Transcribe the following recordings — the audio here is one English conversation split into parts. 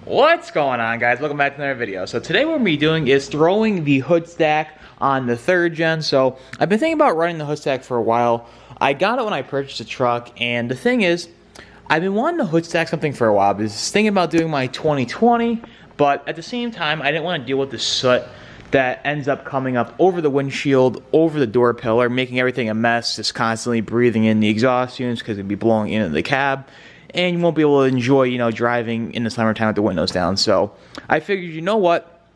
What's going on, guys? Welcome back to another video. So today what we're going to be doing is throwing the hood stack on the 3rd gen. So I've been thinking about running the hood stack for a while. I got it when I purchased the truck, and the thing is, I've been wanting to hood stack something for a while. I was thinking about doing my 2020, but at the same time, I didn't want to deal with the soot that ends up coming up over the windshield, over the door pillar, making everything a mess, just constantly breathing in the exhaust fumes because it'd be blowing into the cab. And you won't be able to enjoy, driving in the summertime with the windows down. So I figured, you know what?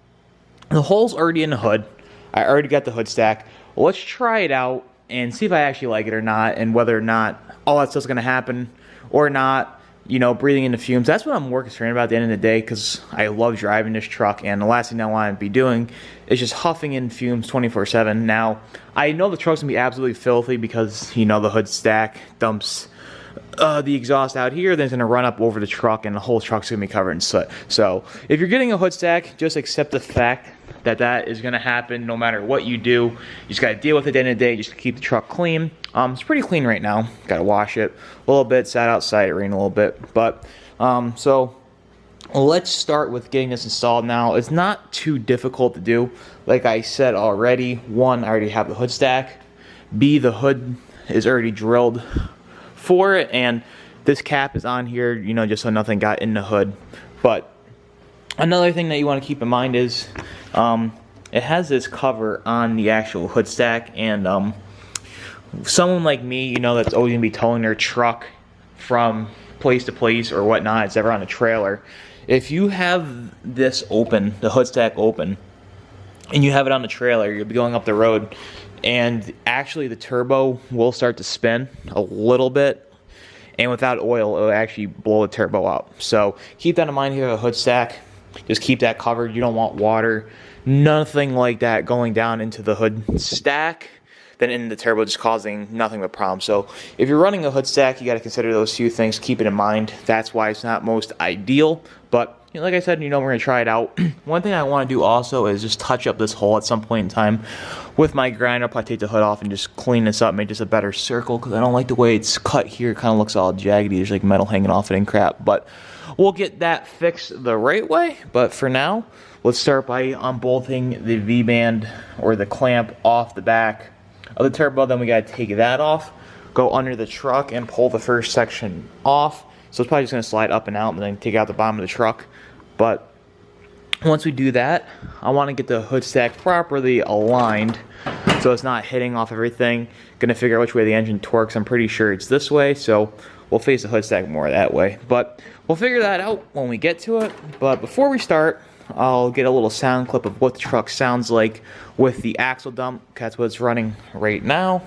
The hole's already in the hood. I already got the hood stack. Well, let's try it out and see if I actually like it or not, and whether or not all that stuff's going to happen or not, breathing in the fumes. That's what I'm more concerned about at the end of the day, because I love driving this truck, and the last thing I want to be doing is just huffing in fumes 24/7. Now, I know the truck's going to be absolutely filthy because, the hood stack dumps the exhaust out here, then it's going to run up over the truck, and the whole truck's going to be covered in soot. So if you're getting a hood stack, just accept the fact that that is going to happen no matter what you do. You just got to deal with it at the end of the day, just to keep the truck clean. It's pretty clean right now. Got to wash it a little bit, sat outside, it rained a little bit. But so let's start with getting this installed now. It's not too difficult to do. Like I said already, one, I already have the hood stack. B, the hood is already drilled for it, and this cap is on here, just so nothing got in the hood. But another thing that you want to keep in mind is it has this cover on the actual hood stack, and someone like me, that's always gonna be towing their truck from place to place or whatnot, it's ever on a trailer. If you have this open, the hood stack open, and you have it on the trailer, you'll be going up the road, and actually the turbo will start to spin a little bit, and without oil it'll actually blow the turbo up. So keep that in mind here, a hood stack. Just keep that covered. You don't want water, nothing like that going down into the hood stack, then in the turbo, just causing nothing but problems. So if you're running a hood stack, you got to consider those few things. Keep it in mind. That's why it's not most ideal, but like I said, we're going to try it out. One thing I want to do also is just touch up this hole at some point in time with my grinder. I'll probably take the hood off and just clean this up, make just a better circle, because I don't like the way it's cut here. It kind of looks all jaggedy. There's like metal hanging off it and crap, but we'll get that fixed the right way. But for now, let's start by unbolting the V-band or the clamp off the back of the turbo. Then we got to take that off, go under the truck, and pull the first section off. So it's probably just going to slide up and out and then take out the bottom of the truck. But once we do that, I want to get the hood stack properly aligned so it's not hitting off everything. Going to figure out which way the engine torques. I'm pretty sure it's this way, so we'll face the hood stack more that way. But we'll figure that out when we get to it. But before we start, I'll get a little sound clip of what the truck sounds like with the axle dump. That's what's running right now.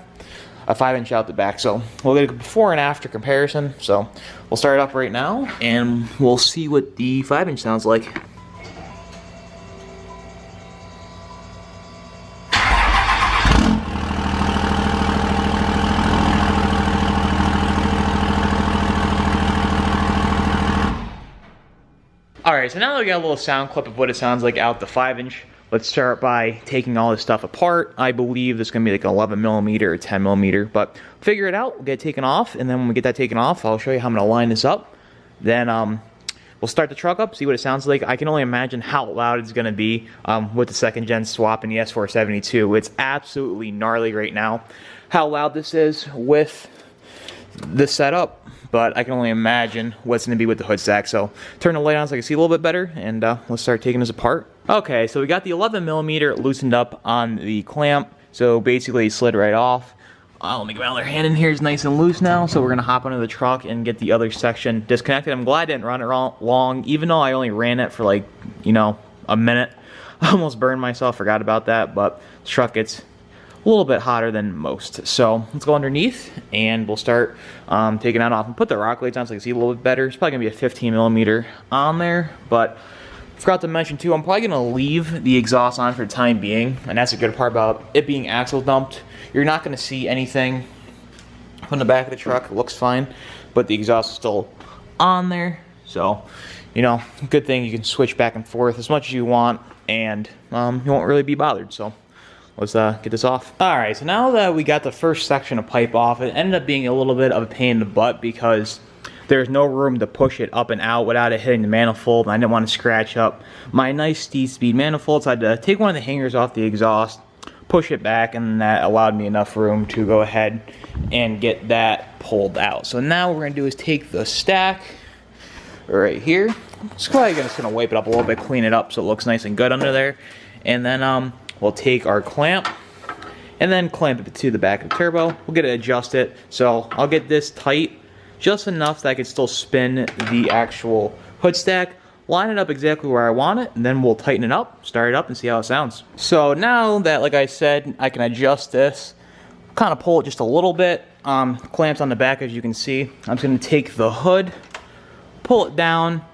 A 5-inch out the back. So we'll get a before and after comparison. So we'll start it up right now, and we'll see what the 5-inch sounds like. Alright, so now that we got a little sound clip of what it sounds like out the 5-inch, let's start by taking all this stuff apart. I believe this is going to be like an 11mm or 10mm, but figure it out, we'll get it taken off, and then when we get that taken off, I'll show you how I'm going to line this up. Then we'll start the truck up, see what it sounds like. I can only imagine how loud it's going to be with the 2nd gen swap and the S472. It's absolutely gnarly right now how loud this is with the setup. But I can only imagine what's going to be with the hood stack. So turn the light on so I can see a little bit better, and let's start taking this apart. Okay, so we got the 11mm loosened up on the clamp. So basically it slid right off. Let me get my other hand in here. It's nice and loose now. So we're going to hop under the truck and get the other section disconnected. I'm glad I didn't run it long, even though I only ran it for like, a minute. I almost burned myself, forgot about that. But the truck gets a little bit hotter than most. So let's go underneath, and we'll start taking that off and put the rock lights on so I can see a little bit better. It's probably gonna be a 15mm on there, but I forgot to mention too, I'm probably gonna leave the exhaust on for the time being, and that's a good part about it being axle dumped. You're not gonna see anything from the back of the truck. It looks fine, but the exhaust is still on there. So, good thing you can switch back and forth as much as you want, and you won't really be bothered. So let's get this off. Alright, so now that we got the first section of pipe off, it ended up being a little bit of a pain in the butt because there's no room to push it up and out without it hitting the manifold, and I didn't want to scratch up my nice steed-speed manifold, so I had to take one of the hangers off the exhaust, push it back, and that allowed me enough room to go ahead and get that pulled out. So now what we're going to do is take the stack right here. It's probably just going to wipe it up a little bit, clean it up so it looks nice and good under there. And then we'll take our clamp and then clamp it to the back of the turbo. We'll get it adjusted. So I'll get this tight just enough that I can still spin the actual hood stack, line it up exactly where I want it, and then we'll tighten it up, start it up, and see how it sounds. So now that, like I said, I can adjust this, kind of pull it just a little bit, clamps on the back as you can see. I'm just going to take the hood, pull it down,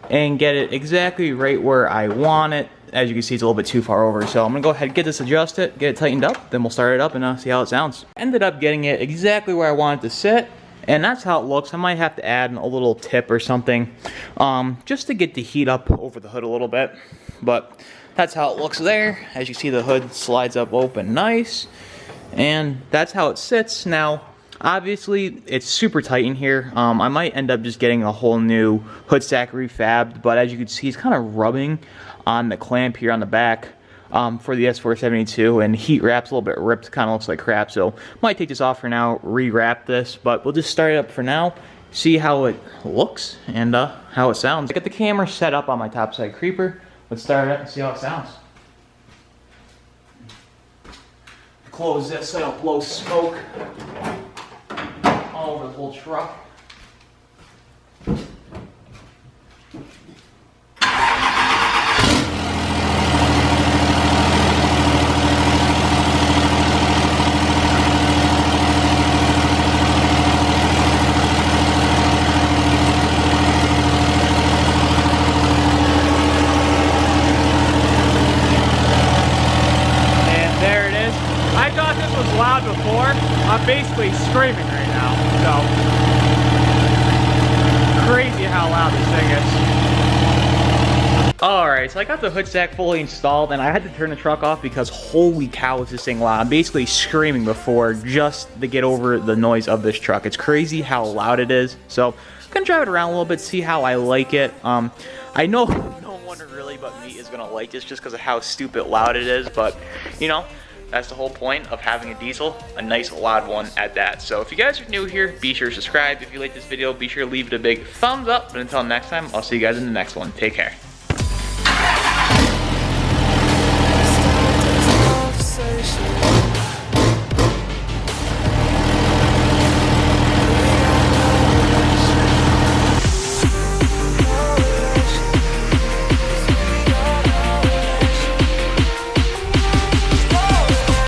and get it exactly right where I want it. As you can see, it's a little bit too far over, so I'm gonna go ahead and get this adjusted, get it tightened up, then we'll start it up and see how it sounds. Ended up getting it exactly where I want it to sit, and that's how it looks. I might have to add a little tip or something, just to get the heat up over the hood a little bit, but that's how it looks there. As you see, the hood slides up open nice, and that's how it sits. Now, obviously, it's super tight in here. I might end up just getting a whole new hood stack refabbed, but as you can see, it's kind of rubbing on the clamp here on the back for the S472, and heat wrap's a little bit ripped, kind of looks like crap, so might take this off for now, re-wrap this, but we'll just start it up for now, see how it looks, and how it sounds. I got the camera set up on my topside creeper. Let's start it up and see how it sounds. Close this so I don't blow smoke all over the whole truck. Loud before, I'm basically screaming right now, so crazy how loud this thing is. Alright, so I got the hood stack fully installed, and I had to turn the truck off because holy cow is this thing loud. I'm basically screaming before just to get over the noise of this truck. It's crazy how loud it is, so I'm gonna drive it around a little bit, see how I like it. I know no one really but me is gonna like this just because of how stupid loud it is, but you know, that's the whole point of having a diesel, a nice loud one at that. So if you guys are new here, be sure to subscribe. If you like this video, be sure to leave it a big thumbs up. But until next time, I'll see you guys in the next one. Take care.